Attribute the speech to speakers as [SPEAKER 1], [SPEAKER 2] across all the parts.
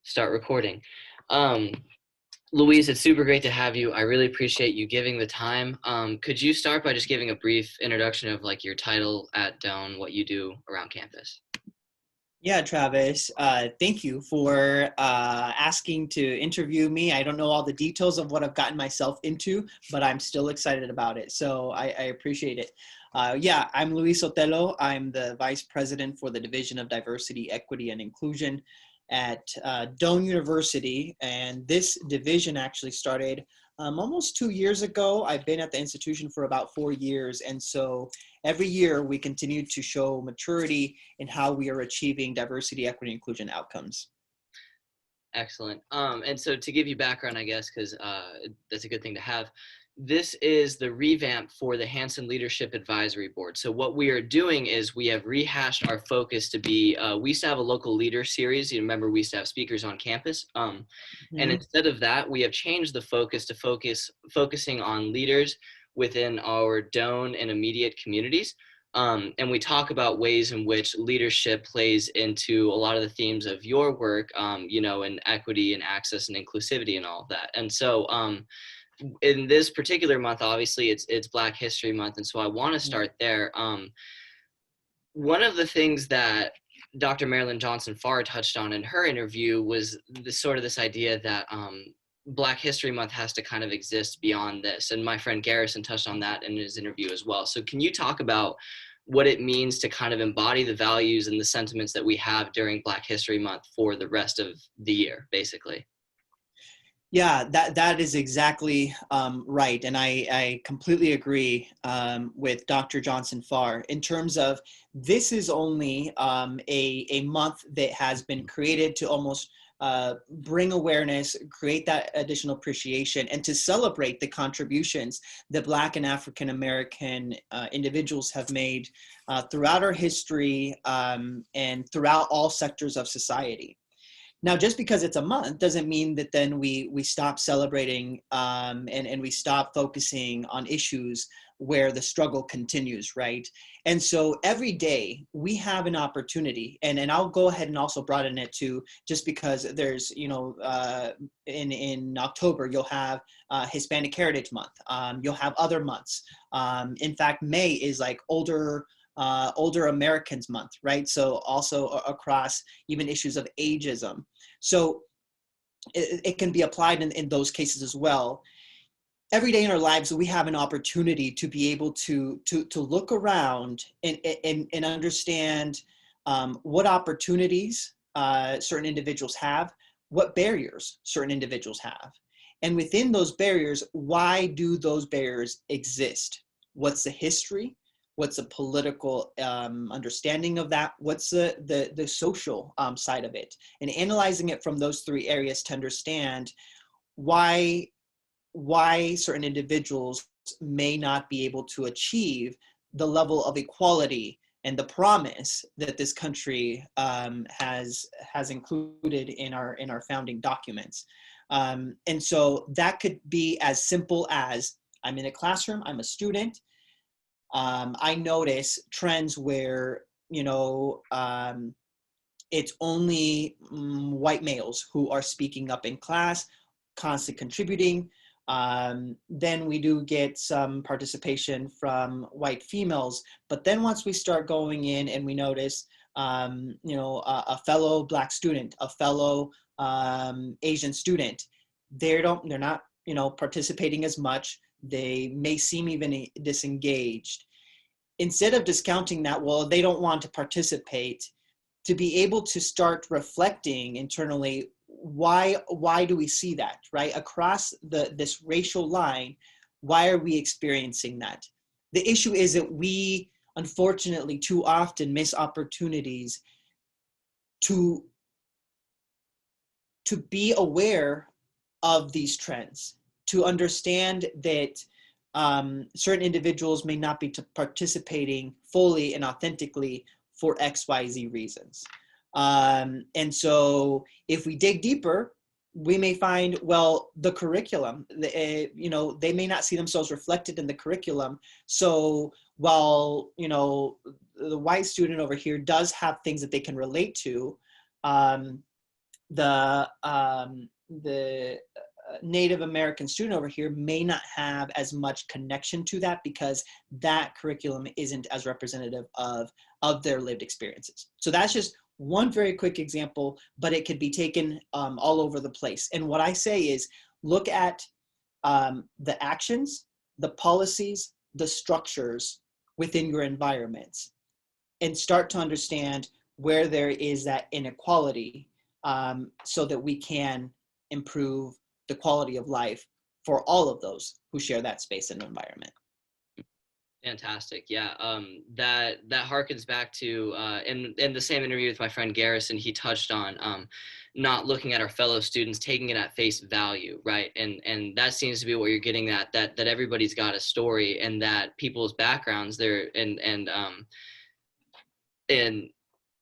[SPEAKER 1] Start recording. Um, Louise, it's super great to have you. I really appreciate you giving the time. Could you start by just giving a brief introduction of like your title at Doane, what you do around campus?
[SPEAKER 2] Yeah, Travis, thank you for asking to interview me. I don't know all the details of what I've gotten myself into, but I'm still excited about it. So I appreciate it. Yeah, I'm Luis Sotelo. I'm the Vice President for the Division of Diversity, Equity, and Inclusion at Doane University. And this division actually started almost 2 years ago. I've been at the institution for about 4 years. And so every year we continue to show maturity in how we are achieving diversity, equity, inclusion outcomes.
[SPEAKER 1] Excellent. And so to give you background, I guess, because that's a good thing to have, this is the revamp for the Hanson Leadership Advisory Board. So what we are doing is we have rehashed our focus to be, we used to have a local leader series. You remember we used to have speakers on campus. And
[SPEAKER 2] Mhm.
[SPEAKER 1] instead of that, we have changed the focus to focusing on leaders within our Doane and immediate communities. And we talk about ways in which leadership plays into a lot of the themes of your work, and equity and access and inclusivity and all of that. And so in this particular month, obviously it's Black History Month. And so I want to start there. One of the things that Dr. Marilyn Johnson Farr touched on in her interview was this idea that Black History Month has to kind of exist beyond this. And my friend Garrison touched on that in his interview as well. So can you talk about what it means to kind of embody the values and the sentiments that we have during Black History Month for the rest of the year, basically?
[SPEAKER 2] Yeah, that is exactly right. And I completely agree with Dr. Johnson Farr in terms of this is only a month that has been created to almost bring awareness, create that additional appreciation, and to celebrate the contributions that Black and African American individuals have made throughout our history and throughout all sectors of society. Now, just because it's a month doesn't mean that then we stop celebrating and we stop focusing on issues where the struggle continues, right? And so every day we have an opportunity, and I'll go ahead and also broaden it to just because there's, in October, you'll have Hispanic Heritage Month. You'll have other months. In fact, May is like older Americans Month, right? So also across even issues of ageism. So it can be applied in those cases as well. Every day in our lives, we have an opportunity to be able to look around and understand what opportunities certain individuals have, what barriers certain individuals have. And within those barriers, why do those barriers exist? What's the history? What's the political understanding of that? What's the social side of it? And analyzing it from those three areas to understand why certain individuals may not be able to achieve the level of equality and the promise that this country has included in our founding documents. And so that could be as simple as I'm in a classroom, I'm a student. I notice trends where, it's only white males who are speaking up in class, constantly contributing. Then we do get some participation from white females. But then once we start going in and we notice, a fellow Black student, a fellow Asian student, they're not, participating as much. They may seem even disengaged. Instead of discounting that, well, they don't want to participate, to be able to start reflecting internally, why do we see that, right? Across this racial line, why are we experiencing that? The issue is that we, unfortunately, too often miss opportunities to be aware of these trends, to understand that certain individuals may not be participating fully and authentically for XYZ reasons. And so if we dig deeper, we may find, well, the curriculum, they may not see themselves reflected in the curriculum. So while, the white student over here does have things that they can relate to, the Native American student over here may not have as much connection to that because that curriculum isn't as representative of their lived experiences. So that's just one very quick example, but it could be taken all over the place. And what I say is look at the actions, the policies, the structures within your environments, and start to understand where there is that inequality, so that we can improve the quality of life for all of those who share that space and environment.
[SPEAKER 1] Fantastic. Yeah. That harkens back to in the same interview with my friend Garrison, he touched on not looking at our fellow students, taking it at face value, right? And that seems to be what you're getting at, that everybody's got a story, and that people's backgrounds, their and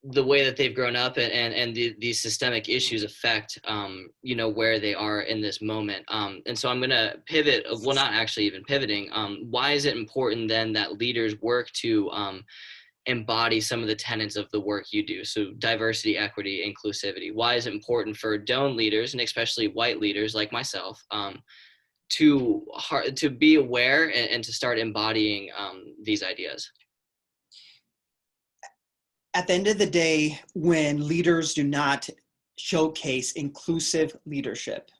[SPEAKER 1] the way that they've grown up, and these systemic issues affect where they are in this moment, and so I'm going to pivot, well, not actually even pivoting. Why is it important then that leaders work to embody some of the tenets of the work you do? So diversity, equity, inclusivity. Why is it important for Doane leaders, and especially white leaders like myself, to be aware and to start embodying these ideas?
[SPEAKER 2] At the end of the day, when leaders do not showcase inclusive leadership,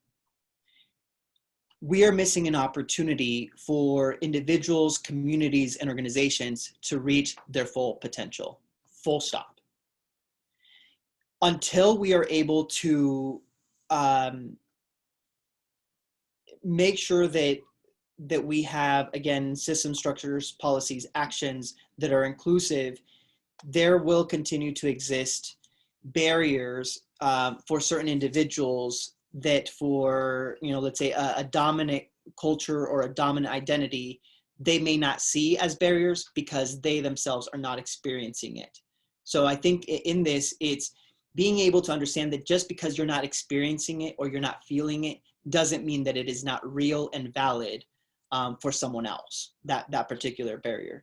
[SPEAKER 2] we are missing an opportunity for individuals, communities, and organizations to reach their full potential, full stop. Until we are able to make sure that we have, again, system structures, policies, actions that are inclusive, there will continue to exist barriers for certain individuals that, for, let's say a dominant culture or a dominant identity, they may not see as barriers because they themselves are not experiencing it. So I think in this, it's being able to understand that just because you're not experiencing it or you're not feeling it doesn't mean that it is not real and valid for someone else, that particular barrier.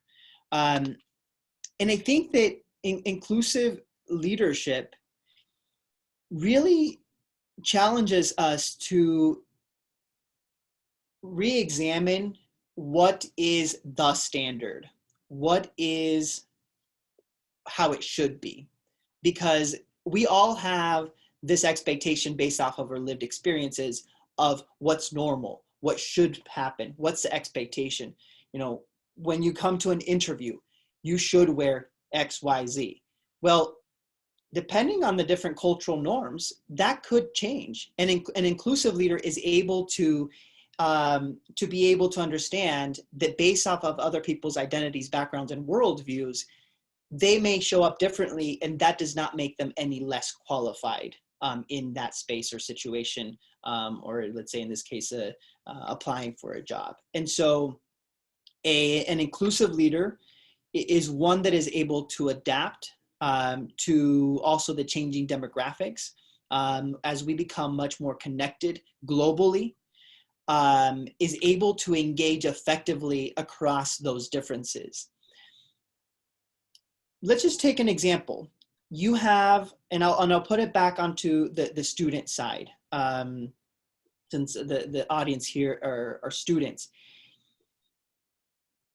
[SPEAKER 2] And I think that inclusive leadership really challenges us to re-examine what is the standard, what is how it should be, because we all have this expectation based off of our lived experiences of what's normal, what should happen, what's the expectation. When you come to an interview, you should wear X, Y, Z. Well, depending on the different cultural norms, that could change. And an inclusive leader is able to be able to understand that based off of other people's identities, backgrounds, and worldviews, they may show up differently, and that does not make them any less qualified in that space or situation, or let's say in this case, applying for a job. And so an inclusive leader is one that is able to adapt to also the changing demographics as we become much more connected globally, is able to engage effectively across those differences. Let's just take an example. You have, and I'll put it back onto the student side, since the audience here are students.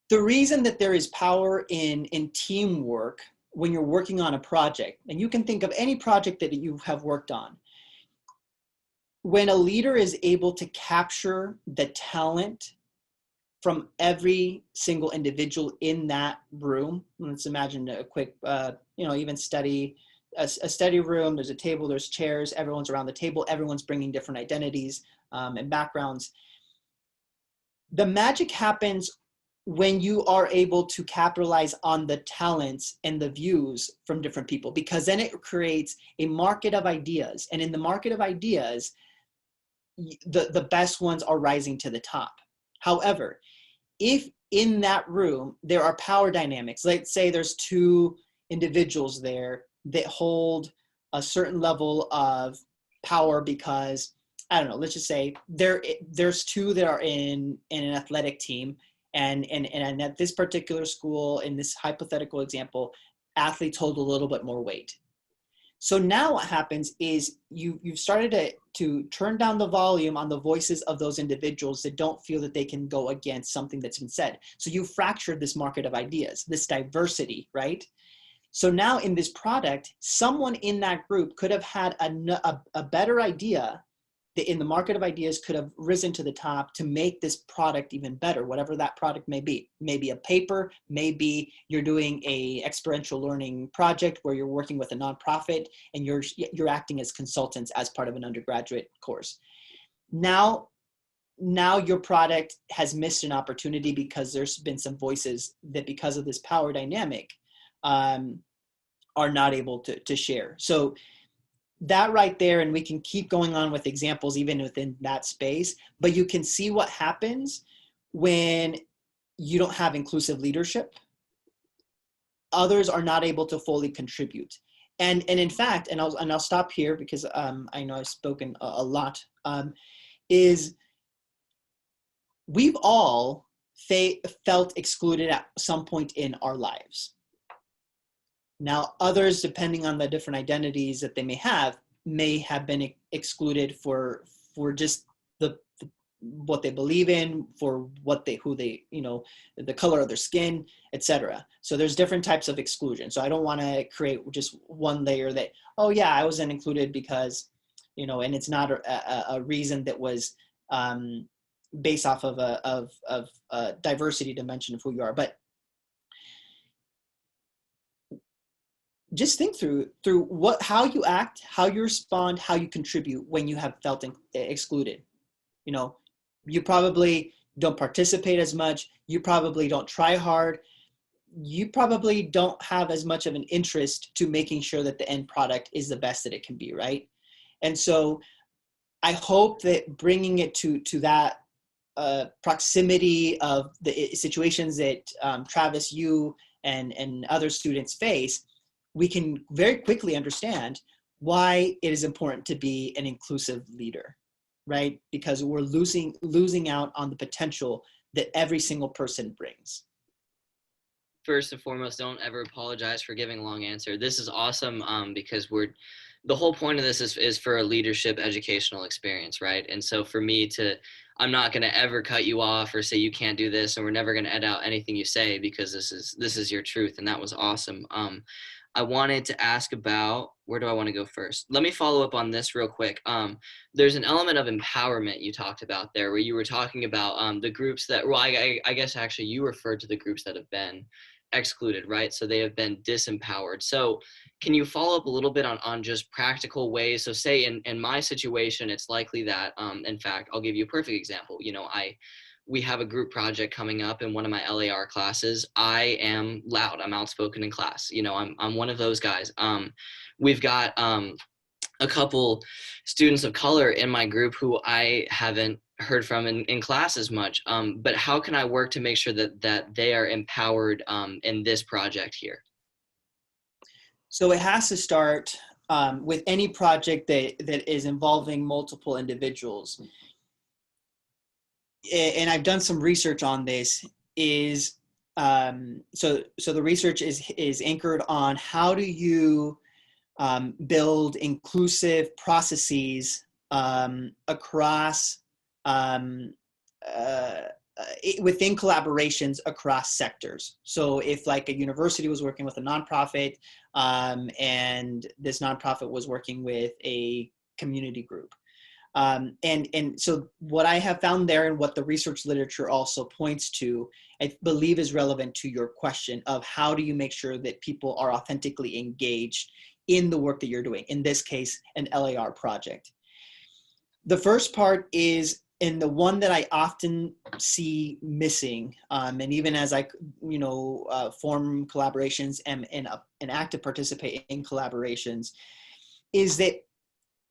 [SPEAKER 2] The reason that there is power in teamwork when you're working on a project, and you can think of any project that you have worked on, when a leader is able to capture the talent from every single individual in that room. Let's imagine a quick, even study, a study room, there's a table, there's chairs, everyone's around the table, everyone's bringing different identities and backgrounds. The magic happens when you are able to capitalize on the talents and the views from different people, because then it creates a market of ideas. And in the market of ideas, the best ones are rising to the top. However, if in that room there are power dynamics, let's say there's two individuals there that hold a certain level of power because, I don't know, let's just say there's two that are in an athletic team, and at this particular school, in this hypothetical example, athletes hold a little bit more weight. So now what happens is you've started to turn down the volume on the voices of those individuals that don't feel that they can go against something that's been said. So you fractured this market of ideas, this diversity, right? So now in this product, someone in that group could have had a better idea that in the market of ideas could have risen to the top to make this product even better, whatever that product may be. Maybe a paper, maybe you're doing a experiential learning project where you're working with a nonprofit and you're acting as consultants as part of an undergraduate course. Now your product has missed an opportunity because there's been some voices that, because of this power dynamic, are not able to share. So that right there, and we can keep going on with examples even within that space, but you can see what happens when you don't have inclusive leadership. Others are not able to fully contribute. And in fact, and I'll stop here because I know I've spoken a lot, is we've all felt excluded at some point in our lives. Now, others, depending on the different identities that they may have been excluded for just what they believe in, for who they, the color of their skin, etc. So there's different types of exclusion. So I don't want to create just one layer that, oh yeah, I wasn't included because, and it's not a reason that was based off of a diversity dimension of who you are. But just think through how you act, how you respond, how you contribute when you have felt excluded. You probably don't participate as much. You probably don't try hard. You probably don't have as much of an interest to making sure that the end product is the best that it can be, right? And so I hope that bringing it to that proximity of the situations that Travis, you and other students face, we can very quickly understand why it is important to be an inclusive leader, right? Because we're losing out on the potential that every single person brings.
[SPEAKER 1] First and foremost, don't ever apologize for giving a long answer. This is awesome because the whole point of this is for a leadership educational experience, right? And so for me I'm not going to ever cut you off or say you can't do this, and we're never going to edit out anything you say because this is your truth, and that was awesome. I wanted to ask about, where do I want to go first? Let me follow up on this real quick. There's an element of empowerment you talked about there, where you were talking about the groups that, well, I guess actually you referred to the groups that have been excluded, right? So they have been disempowered. So can you follow up a little bit on just practical ways? So say in my situation, it's likely that, in fact, I'll give you a perfect example. We have a group project coming up in one of my LAR classes. I am loud. I'm outspoken in class. I'm one of those guys. We've got a couple students of color in my group who I haven't heard from in class as much. But how can I work to make sure that they are empowered in this project here?
[SPEAKER 2] So it has to start with any project that is involving multiple individuals. And I've done some research on this, so the research is anchored on how do you build inclusive processes across within collaborations across sectors. So if like a university was working with a nonprofit and this nonprofit was working with a community group. And so what I have found there and what the research literature also points to, I believe is relevant to your question of how do you make sure that people are authentically engaged in the work that you're doing, in this case, an LAR project. The first part is, and the one that I often see missing, and even as I, form collaborations and active participate in collaborations, is that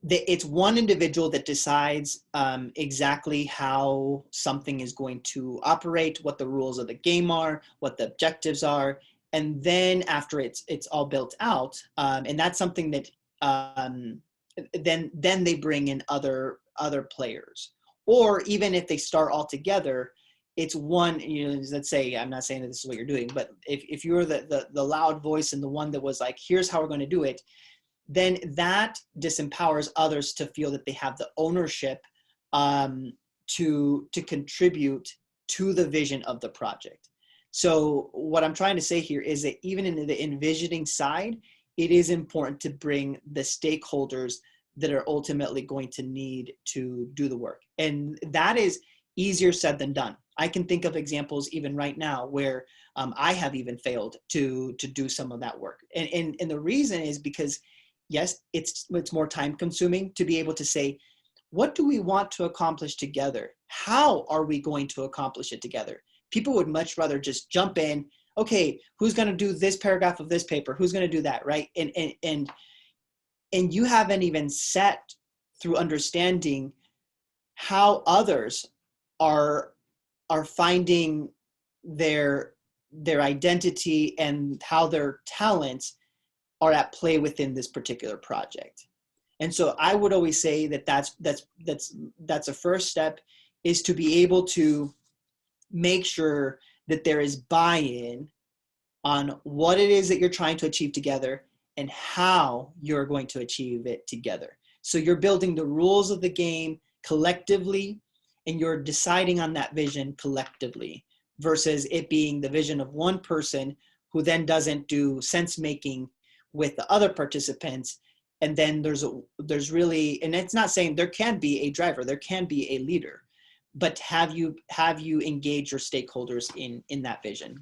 [SPEAKER 2] it's one individual that decides exactly how something is going to operate, what the rules of the game are, what the objectives are, and then after it's all built out, and that's something that then they bring in other players, or even if they start all together, it's one. Let's say, I'm not saying that this is what you're doing, but if you're the loud voice and the one that was like, here's how we're going to do it. then that disempowers others to feel that they have the ownership to contribute to the vision of the project. So what I'm trying to say here is that even in the envisioning side, it is important to bring the stakeholders that are ultimately going to need to do the work. And that is easier said than done. I can think of examples even right now where I have even failed to do some of that work. And the reason is because, yes, it's more time consuming to be able to say, what do we want to accomplish together? How are we going to accomplish it together? People would much rather just jump in. Okay, who's going to do this paragraph of this paper? Who's going to do that, right? And you haven't even set through understanding how others are finding their identity and how their talents are at play within this particular project. And so I would always say that that's a first step, is to be able to make sure that there is buy-in on what it is that you're trying to achieve together and how you're going to achieve it together. So you're building the rules of the game collectively, and you're deciding on that vision collectively, versus it being the vision of one person who then doesn't do sense making with the other participants. And then there's really, and it's not saying there can be a driver, there can be a leader, but have you engage your stakeholders in that vision?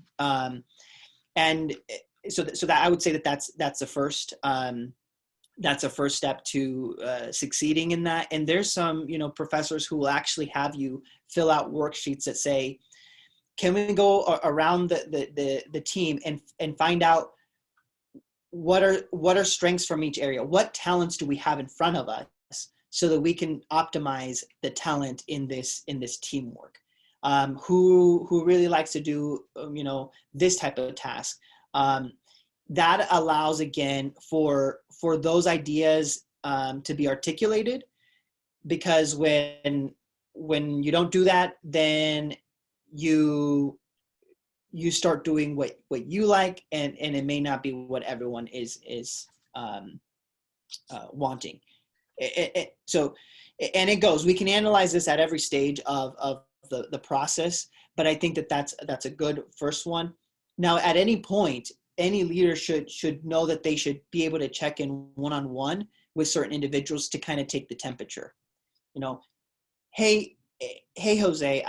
[SPEAKER 2] And so that I would say that's the first that's a first step to succeeding in that. And there's some professors who will actually have you fill out worksheets that say, can we go around the team and find out what are strengths from each area? What talents do we have in front of us so that we can optimize the talent in this teamwork? Who really likes to do this type of task? That allows, again, for those ideas to be articulated, because when you don't do that, then you start doing what you like, and it may not be what everyone is wanting. So it goes. We can analyze this at every stage of the process, but I think that's a good first one. Now, at any point, any leader should know that they should be able to check in one-on-one with certain individuals to kind of take the temperature. Hey Jose,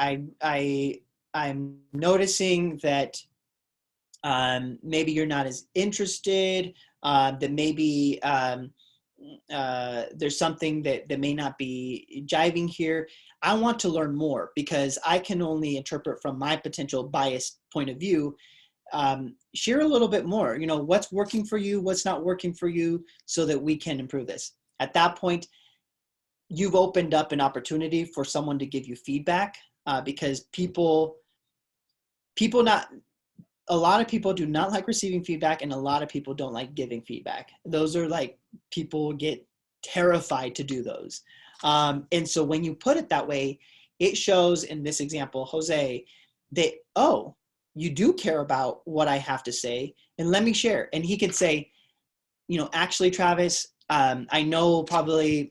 [SPEAKER 2] I'm noticing that maybe you're not as interested, that maybe there's something that may not be jiving here. I want to learn more, because I can only interpret from my potential biased point of view. Share a little bit more, what's working for you, what's not working for you, so that we can improve this. At that point, you've opened up an opportunity for someone to give you feedback, because a lot of people do not like receiving feedback, and a lot of people don't like giving feedback. Those are like, people get terrified to do those. And so when you put it that way, it shows in this example, Jose, that, oh, you do care about what I have to say, and let me share. And he could say, actually, Travis, I know probably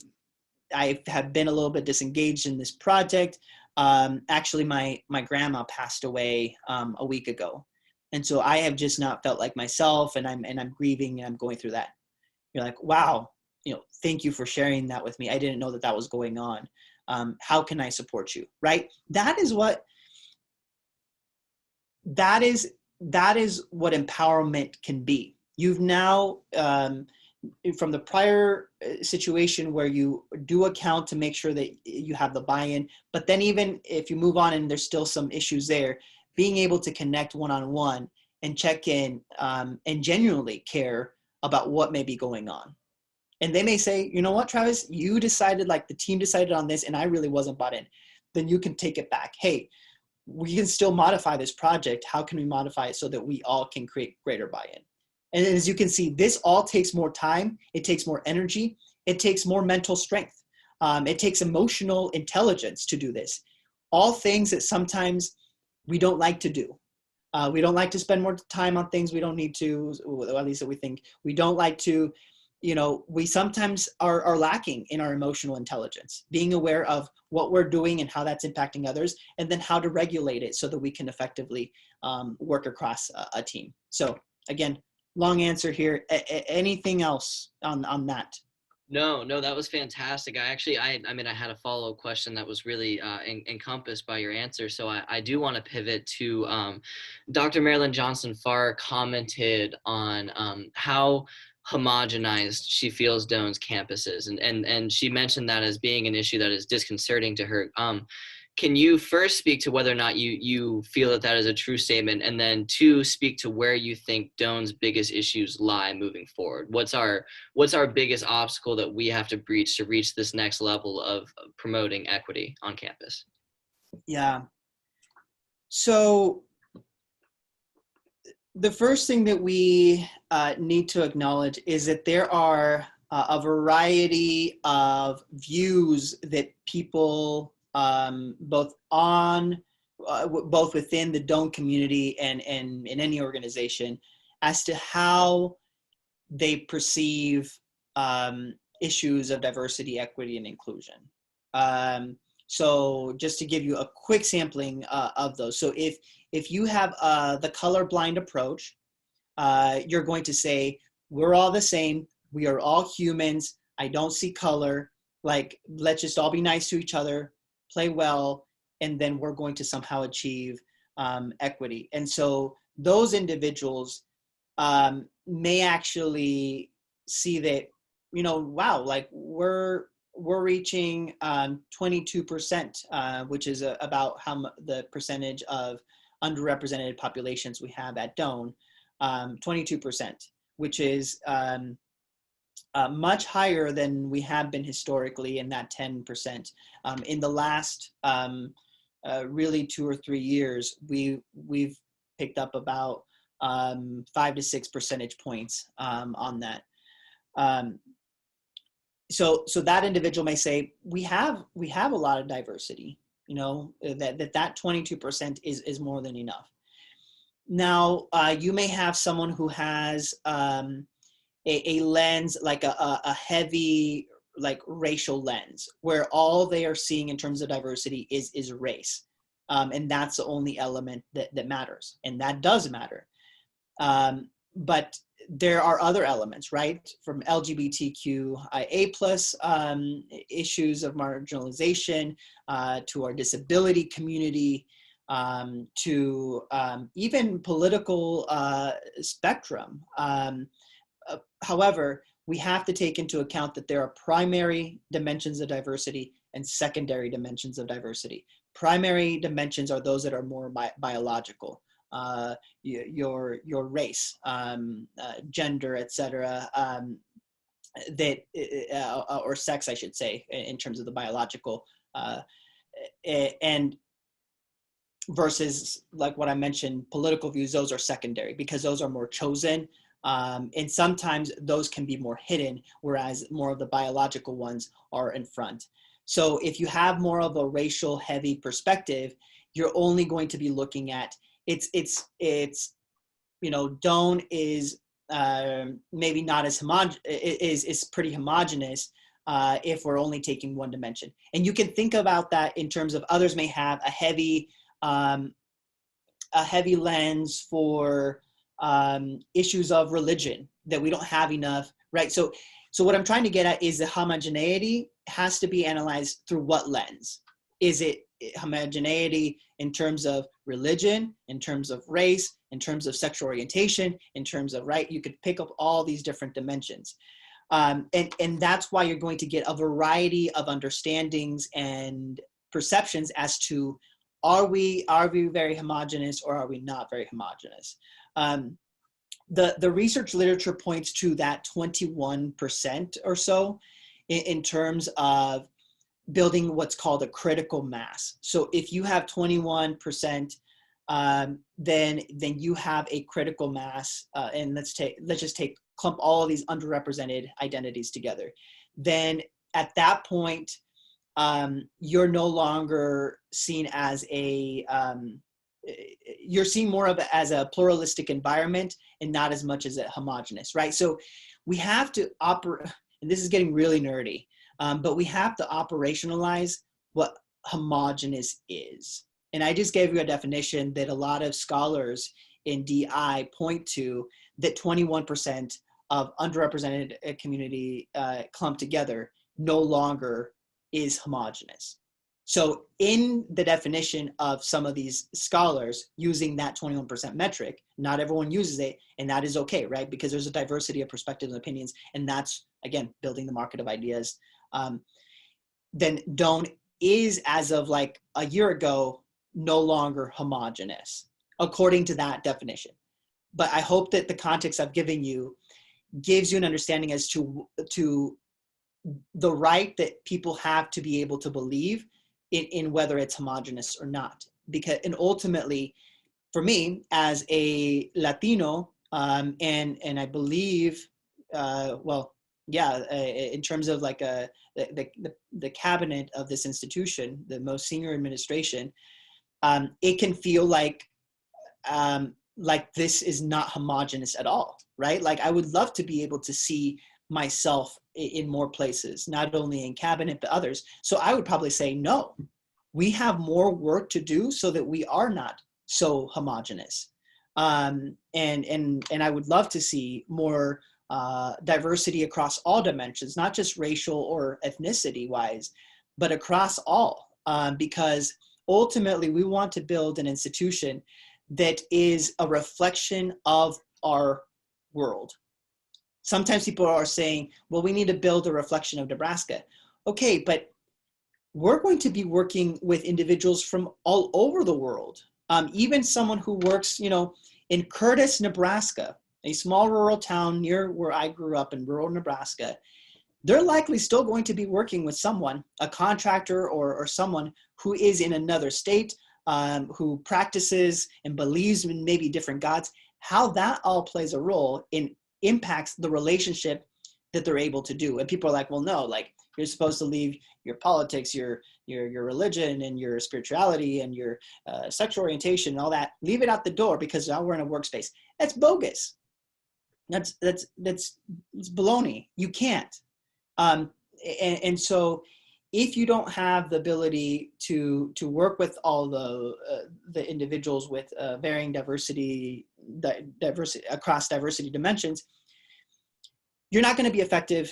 [SPEAKER 2] I have been a little bit disengaged in this project. Actually, my grandma passed away a week ago. And so I have just not felt like myself, and I'm grieving, and I'm going through that. You're like, wow, thank you for sharing that with me. I didn't know that was going on. How can I support you? Right? That is what empowerment can be. You've now, from the prior situation where you do account to make sure that you have the buy-in, but then even if you move on and there's still some issues there, being able to connect one-on-one and check in and genuinely care about what may be going on. And they may say, you know what, Travis, you decided, like the team decided on this, and I really wasn't bought in. Then you can take it back. Hey, we can still modify this project. How can we modify it so that we all can create greater buy-in? And as you can see, this all takes more time. It takes more energy. It takes more mental strength. It takes emotional intelligence to do this. All things that sometimes we don't like to do. We don't like to spend more time on things we don't need to, or at least that we think. We don't like to we sometimes are lacking in our emotional intelligence, being aware of what we're doing and how that's impacting others, and then how to regulate it so that we can effectively work across a team. So again, long answer here. Anything else on that?
[SPEAKER 1] No, that was fantastic. I mean, I had a follow-up question that was really encompassed by your answer. So I do want to pivot to Dr. Marilyn Johnson Farr commented on how homogenized she feels Doane's campus is, and she mentioned that as being an issue that is disconcerting to her. Can you first speak to whether or not you feel that that is a true statement, and then two, speak to where you think Doane's biggest issues lie moving forward? What's our biggest obstacle that we have to breach to reach this next level of promoting equity on campus?
[SPEAKER 2] Yeah. So the first thing that we need to acknowledge is that there are a variety of views that people both within the Doane community and in any organization as to how they perceive issues of diversity, equity, and inclusion. So just to give you a quick sampling of those. So if you have the colorblind approach, you're going to say, we're all the same. We are all humans. I don't see color. Like, let's just all be nice to each other, play well, and then we're going to somehow achieve equity. And so those individuals may actually see that, wow, like we're reaching 22%, which is about the percentage of underrepresented populations we have at Doane, 22%, which is much higher than we have been historically in that 10%. In the last really 2 or 3 years, we've picked up about 5 to 6 percentage points on that. So that individual may say, we have a lot of diversity, that 22% is more than enough. Now, you may have someone who has a lens, like a heavy, like racial lens, where all they are seeing in terms of diversity is race. And that's the only element that matters. And that does matter. But there are other elements, right? From LGBTQIA plus issues of marginalization to our disability community, to even political spectrum. However, we have to take into account that there are primary dimensions of diversity and secondary dimensions of diversity. Primary dimensions are those that are more biological. Your race, gender, etc., or sex, I should say, in terms of the biological, and versus, like what I mentioned, political views. Those are secondary because those are more chosen, and sometimes those can be more hidden, whereas more of the biological ones are in front. So if you have more of a racial heavy perspective, you're only going to be looking at Doane is maybe not as is pretty homogenous if we're only taking one dimension. And you can think about that in terms of others may have a heavy lens for issues of religion that we don't have enough, right? So what I'm trying to get at is the homogeneity has to be analyzed through what lens? Is it homogeneity in terms of religion, in terms of race, in terms of sexual orientation, in terms of, right? You could pick up all these different dimensions. And that's why you're going to get a variety of understandings and perceptions as to, are we very homogeneous or are we not very homogeneous? The research literature points to that 21% or so in terms of building what's called a critical mass. So if you have 21%, then you have a critical mass, and let's just clump all of these underrepresented identities together. Then at that point, you're no longer seen as you're seen more of it as a pluralistic environment and not as much as a homogenous, right? So we have to operate, and this is getting really nerdy, but we have to operationalize what homogeneous is. And I just gave you a definition that a lot of scholars in DI point to, that 21% of underrepresented community clumped together no longer is homogeneous. So in the definition of some of these scholars using that 21% metric, not everyone uses it, and that is okay, right? Because there's a diversity of perspectives and opinions, and that's, again, building the market of ideas. Then Doane is, as of like a year ago, no longer homogeneous, according to that definition. But I hope that the context I've given you gives you an understanding as to the right that people have to be able to believe in whether it's homogeneous or not. Because, and ultimately, for me, as a Latino, and I believe, in terms of like the cabinet of this institution, the most senior administration, it can feel like this is not homogeneous at all, right? Like I would love to be able to see myself in more places, not only in cabinet, but others. So I would probably say, no, we have more work to do so that we are not so homogeneous. And I would love to see more diversity across all dimensions, not just racial or ethnicity wise, but across all, because ultimately we want to build an institution that is a reflection of our world. Sometimes people are saying, well, we need to build a reflection of Nebraska. Okay, but we're going to be working with individuals from all over the world. Even someone who works, in Curtis, Nebraska, a small rural town near where I grew up in rural Nebraska, they're likely still going to be working with someone, a contractor or someone who is in another state, who practices and believes in maybe different gods. How that all plays a role in impacts the relationship that they're able to do. And people are like, well, no, like you're supposed to leave your politics, your religion and your spirituality and your sexual orientation and all that, leave it out the door because now we're in a workspace. That's bogus. That's baloney. You can't. And so if you don't have the ability to work with all the individuals with varying diversity across diversity dimensions, you're not going to be effective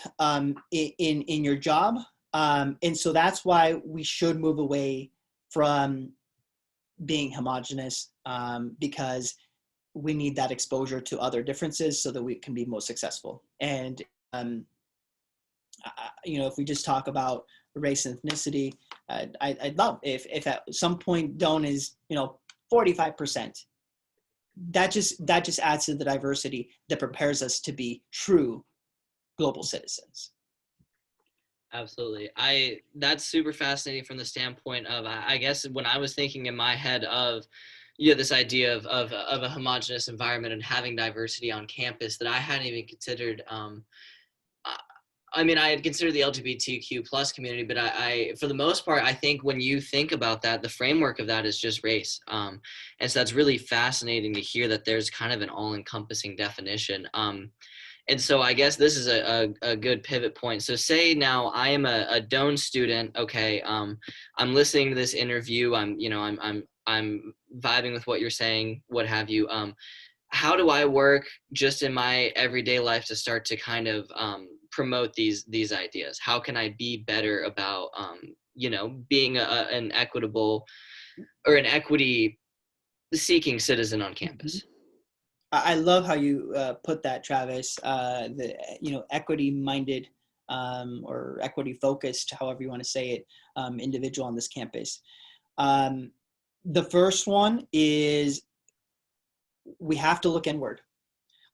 [SPEAKER 2] in your job. And so that's why we should move away from being homogenous, because we need that exposure to other differences so that we can be most successful. And if we just talk about race and ethnicity, I'd love if at some point Doane is 45%. That just adds to the diversity that prepares us to be true global citizens.
[SPEAKER 1] Absolutely. That's super fascinating from the standpoint of, I guess when I was thinking in my head of, this idea of a homogenous environment and having diversity on campus, that I hadn't even considered. I had considered the LGBTQ plus community, but I, for the most part, I think when you think about that, the framework of that is just race. And so that's really fascinating to hear that there's kind of an all-encompassing definition. And so I guess this is a good pivot point. So say now I am a Doane student. Okay. I'm listening to this interview. I'm vibing with what you're saying, what have you. How do I work just in my everyday life to start to kind of promote these ideas? How can I be better about, being an equitable or an equity seeking citizen on campus?
[SPEAKER 2] Mm-hmm. I love how you put that, Travis. Equity-minded or equity-focused, however you want to say it, individual on this campus. The first one is we have to look inward.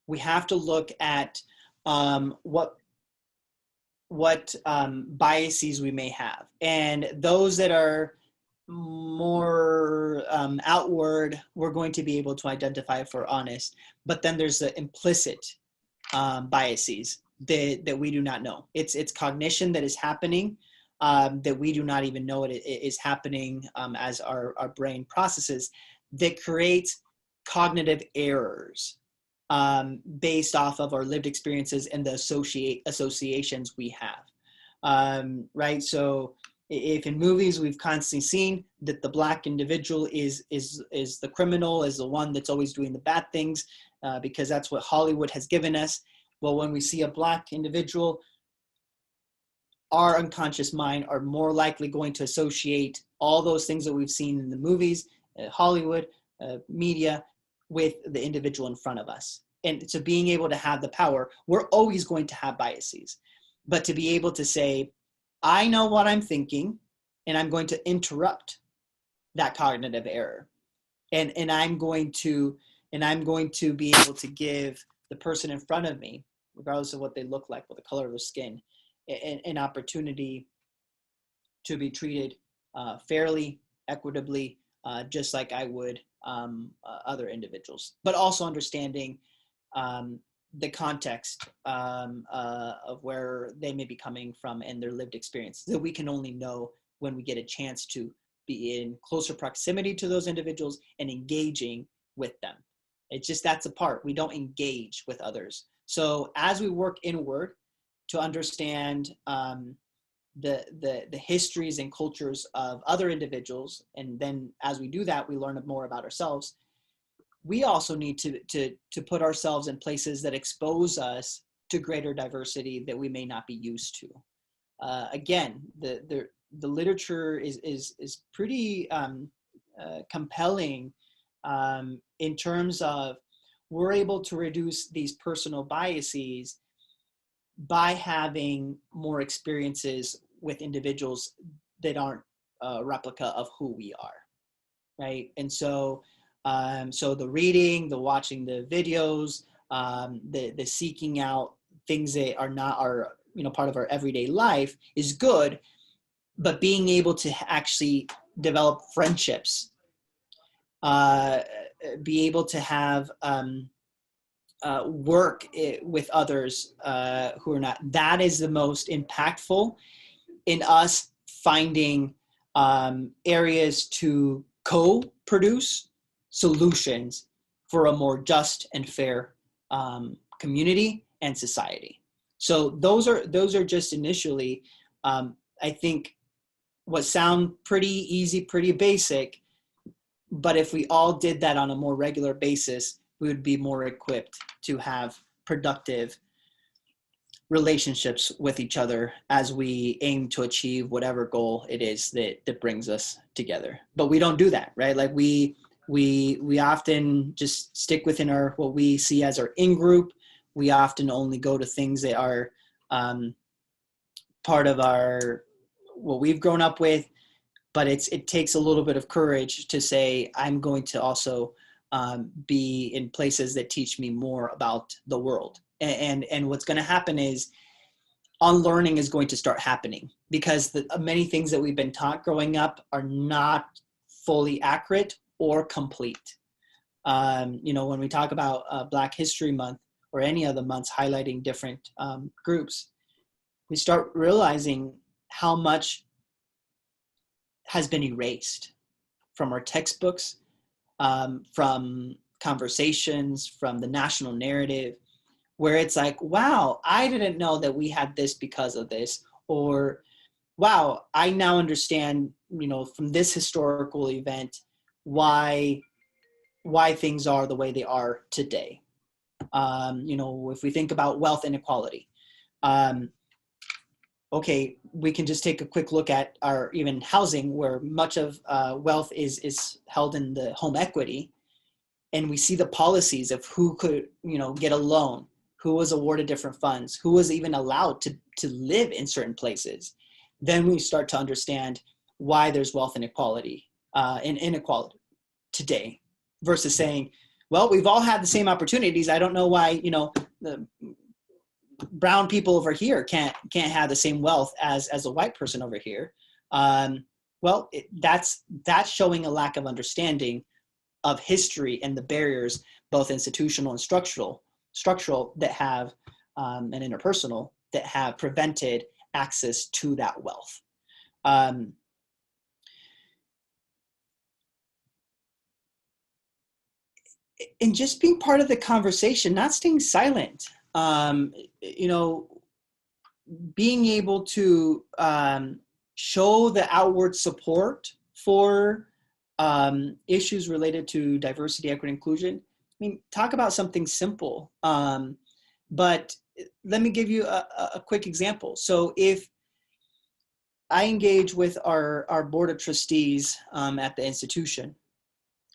[SPEAKER 2] We have to look at what biases we may have, and those that are more outward, we're going to be able to identify if we're honest. But then there's the implicit biases that we do not know. It's cognition that is happening that we do not even know it is happening as our brain processes, that creates cognitive errors. based off of our lived experiences and the associations we have. Right? So if in movies we've constantly seen that the Black individual is the criminal, is the one that's always doing the bad things, because that's what Hollywood has given us. Well, when we see a Black individual, our unconscious mind are more likely going to associate all those things that we've seen in the movies, Hollywood, media, with the individual in front of us. And so being able to have the power, we're always going to have biases, but to be able to say, I know what I'm thinking, and I'm going to interrupt that cognitive error. And I'm going to be able to give the person in front of me, regardless of what they look like, what the color of their skin, an opportunity to be treated fairly, equitably, just like I would other individuals, but also understanding the context of where they may be coming from and their lived experience that we can only know when we get a chance to be in closer proximity to those individuals and engaging with them. It's just that's a part. We don't engage with others. So as we work inward to understand the histories and cultures of other individuals, and then as we do that, we learn more about ourselves. We also need to put ourselves in places that expose us to greater diversity that we may not be used to. Again, the literature is pretty compelling in terms of we're able to reduce these personal biases by having more experiences with individuals that aren't a replica of who we are, right? And so so the reading, the watching the videos, the seeking out things that are not our, part of our everyday life is good, but being able to actually develop friendships, be able to have work with others who are not, that is the most impactful in us finding areas to co-produce solutions for a more just and fair community and society. So those are just initially, I think, what sound pretty easy, pretty basic, but if we all did that on a more regular basis, we would be more equipped to have productive relationships with each other as we aim to achieve whatever goal it is that brings us together. But we don't do that, right? Like we often just stick within our, what we see as our in-group. We often only go to things that are part of our, what we've grown up with, but it takes a little bit of courage to say, I'm going to also be in places that teach me more about the world. And what's going to happen is unlearning is going to start happening, because many things that we've been taught growing up are not fully accurate or complete. When we talk about Black History Month or any other months highlighting different groups, we start realizing how much has been erased from our textbooks, from conversations, from the national narrative, where it's like, wow, I didn't know that we had this because of this, or wow, I now understand, from this historical event, why things are the way they are today. If we think about wealth inequality, okay, we can just take a quick look at our even housing, where much of wealth is held in the home equity, and we see the policies of who could, get a loan, who was awarded different funds, who was even allowed to live in certain places. Then we start to understand why there's wealth inequality and inequality today, versus saying, well, we've all had the same opportunities. I don't know why, the brown people over here can't have the same wealth as a white person over here. That's showing a lack of understanding of history and the barriers, both institutional and structural that have, and interpersonal, that have prevented access to that wealth. and just being part of the conversation, not staying silent. You know, being able to show the outward support for issues related to diversity, equity, inclusion. I mean, talk about something simple. But let me give you a quick example. So if I engage with our board of trustees at the institution,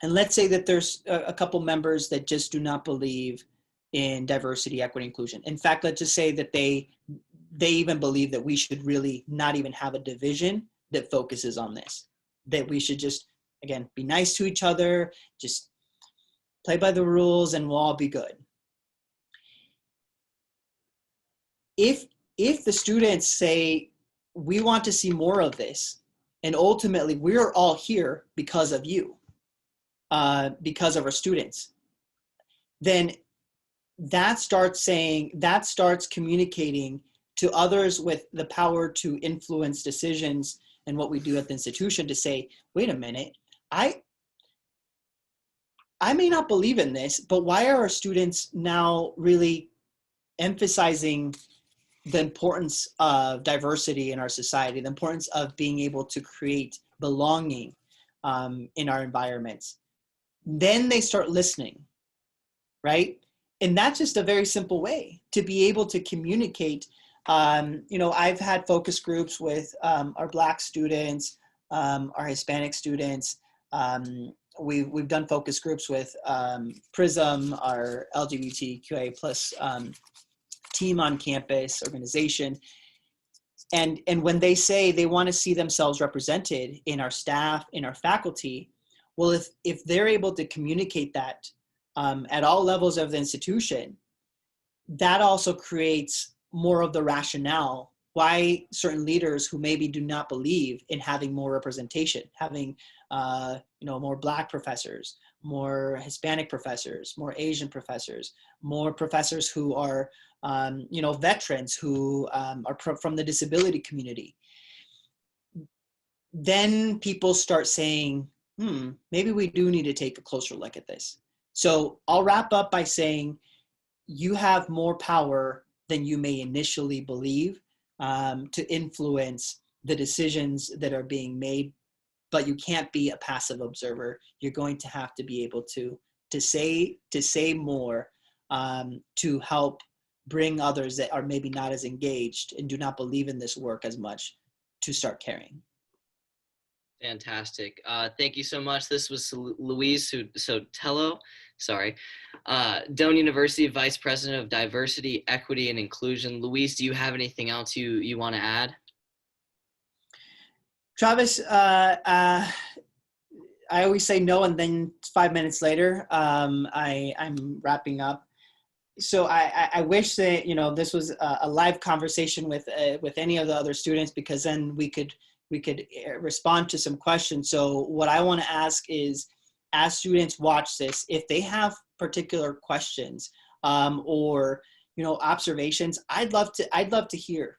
[SPEAKER 2] and let's say that there's a couple members that just do not believe in diversity, equity, inclusion. In fact, let's just say that they even believe that we should really not even have a division that focuses on this, that we should just, again, be nice to each other, just play by the rules, and we'll all be good. If the students say, we want to see more of this, and ultimately we're all here because of you, because of our students, then that starts communicating to others with the power to influence decisions and what we do at the institution, to say, wait a minute, I may not believe in this, but why are our students now really emphasizing the importance of diversity in our society, the importance of being able to create belonging in our environments? Then they start listening, right? And that's just a very simple way to be able to communicate. You know, I've had focus groups with our Black students, our Hispanic students. We've done focus groups with PRISM, our LGBTQIA plus team on campus organization. And when they say they want to see themselves represented in our staff, in our faculty, well, if they're able to communicate that at all levels of the institution, that also creates more of the rationale why certain leaders who maybe do not believe in having more representation, having you know, more Black professors, more Hispanic professors, more Asian professors, more professors who are you know, veterans, who are from the disability community, then people start saying, maybe we do need to take a closer look at this. So I'll wrap up by saying, you have more power than you may initially believe to influence the decisions that are being made, but you can't be a passive observer. You're going to have to be able to say more to help bring others that are maybe not as engaged and do not believe in this work as much to start caring.
[SPEAKER 1] Fantastic. Thank you so much. This was Luis Sotelo, Doane University Vice President of Diversity, Equity, and Inclusion. Luis, do you have anything else you want to add?
[SPEAKER 2] Travis, I always say no, and then 5 minutes later, I'm wrapping up. So I wish that, you know, this was a live conversation with any of the other students, because then we could respond to some questions. So what I want to ask is, as students watch this, if they have particular questions or, you know, observations, I'd love to hear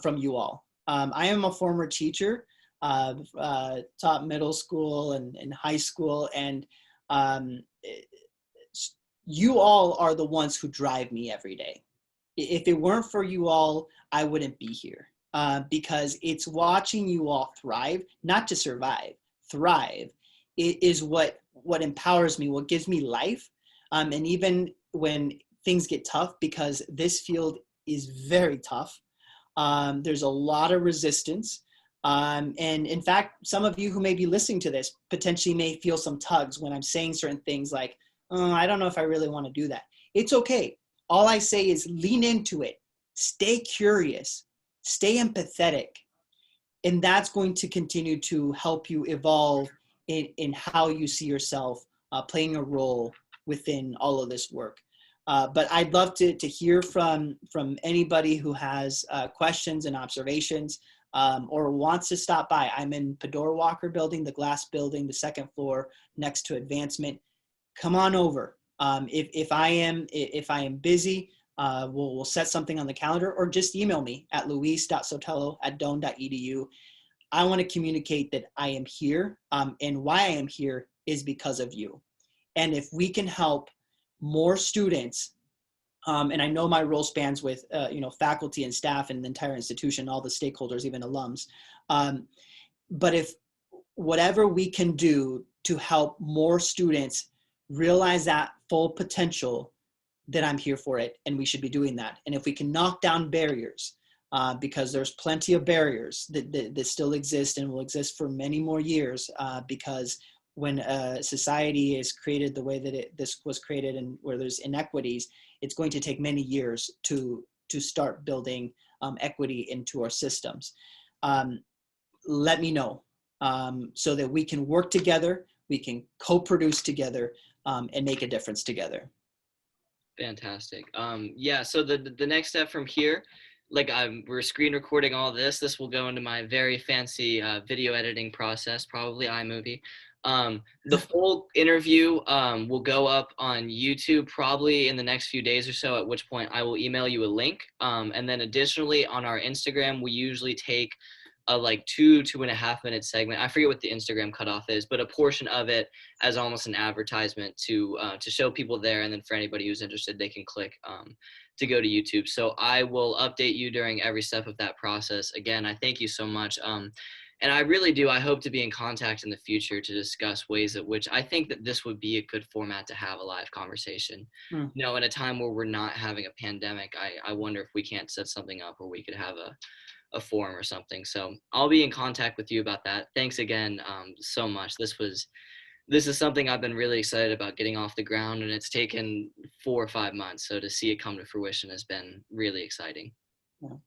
[SPEAKER 2] from you all. I am a former teacher, taught middle school and high school, and you all are the ones who drive me every day. If it weren't for you all, I wouldn't be here. Because it's watching you all thrive, not to survive, thrive. It is what empowers me, what gives me life. And even when things get tough, because this field is very tough, there's a lot of resistance. And in fact, some of you who may be listening to this potentially may feel some tugs when I'm saying certain things like, oh, I don't know if I really want to do that. It's okay. All I say is lean into it. Stay curious. Stay empathetic, and that's going to continue to help you evolve in how you see yourself playing a role within all of this work. But I'd love to hear from anybody who has questions and observations or wants to stop by. I'm in Pador Walker building, the glass building, the second floor next to Advancement. Come on over. If I am busy, we'll set something on the calendar, or just email me at luis.sotelo@doane.edu. I want to communicate that I am here, and why I am here is because of you. And if we can help more students, and I know my role spans with faculty and staff and the entire institution, all the stakeholders, even alums. But if whatever we can do to help more students realize that full potential, then I'm here for it, and we should be doing that. And if we can knock down barriers, because there's plenty of barriers that still exist and will exist for many more years, because when society is created the way that this was created and where there's inequities, it's going to take many years to start building equity into our systems. Let me know, so that we can work together, we can co-produce together, and make a difference together.
[SPEAKER 1] Fantastic. Yeah, so the next step from here, like we're screen recording all this. This will go into my very fancy video editing process, probably iMovie. The full interview will go up on YouTube probably in the next few days or so, at which point I will email you a link. And then additionally on our Instagram, we usually take a like 2.5 minute segment. I forget what the Instagram cutoff is, but a portion of it as almost an advertisement to show people there. And then for anybody who's interested, they can click to go to YouTube. So I will update you during every step of that process. Again, I thank you so much. And I really do. I hope to be in contact in the future to discuss ways at which I think that this would be a good format to have a live conversation.
[SPEAKER 2] Mm.
[SPEAKER 1] You know, in a time where we're not having a pandemic, I wonder if we can't set something up where we could have a forum or something. So I'll be in contact with you about that. Thanks again so much. This is something I've been really excited about getting off the ground, and it's taken 4 or 5 months. So to see it come to fruition has been really exciting.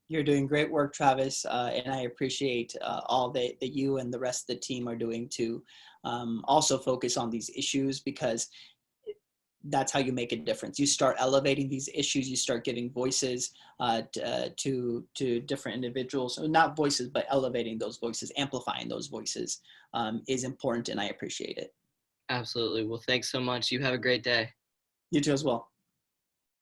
[SPEAKER 2] You're doing great work, Travis, and I appreciate all that you and the rest of the team are doing to also focus on these issues, because that's how you make a difference. You start elevating these issues, you start giving voices to different individuals. So not voices, but elevating those voices, amplifying those voices is important, and I appreciate it.
[SPEAKER 1] Absolutely. Well, thanks so much. You have a great day.
[SPEAKER 2] You too as well.